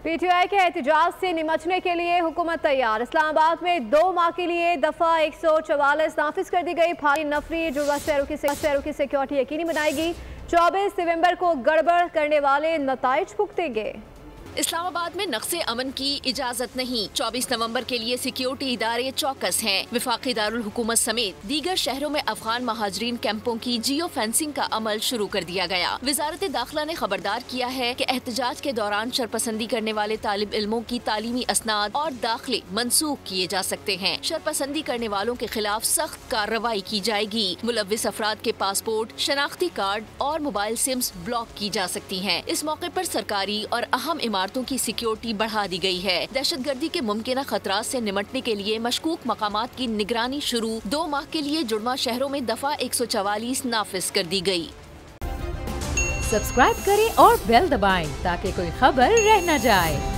PTI के एहतजाज से निमटने के लिए हुकूमत तैयार। इस्लामाबाद में 2 माह के लिए दफा 144 नाफिज कर दी गई। भारी नफरी जुड़वा शहरों की सिक्योरिटी यकीनी बनाएगी। 24 नवंबर को गड़बड़ करने वाले नताइज भुगतेंगे। इस्लामाबाद में नक्शे अमन की इजाजत नहीं। 24 नवंबर के लिए सिक्योरिटी इदारे चौकस हैं। विफाकी दारुल हुकूमत समेत दीगर शहरों में अफगान महाजरीन कैंपों की जियो फेंसिंग का अमल शुरू कर दिया गया। वजारत दाखिला ने खबरदार किया है कि एहतजाज के दौरान शरपसंदी करने वाले तालिब इल्मों की तालीमी असनाद और दाखिले मनसूख किए जा सकते हैं। शरपसंदी करने वालों के खिलाफ सख्त कार्रवाई की जाएगी। मुलव्विस अफराद के पासपोर्ट, शनाख्ती कार्ड और मोबाइल सिम्स ब्लॉक की जा सकती हैं। इस मौके पर सरकारी और अहम इमारतों की सिक्योरिटी बढ़ा दी गई है। दहशतगर्दी के मुमकिन खतरात से निमटने के लिए मशकूक मकामात की निगरानी शुरू। 2 माह के लिए जुड़वा शहरों में दफा 144 नाफिज कर दी गई। सब्सक्राइब करें और बेल दबाएं ताकि कोई खबर रह न जाए।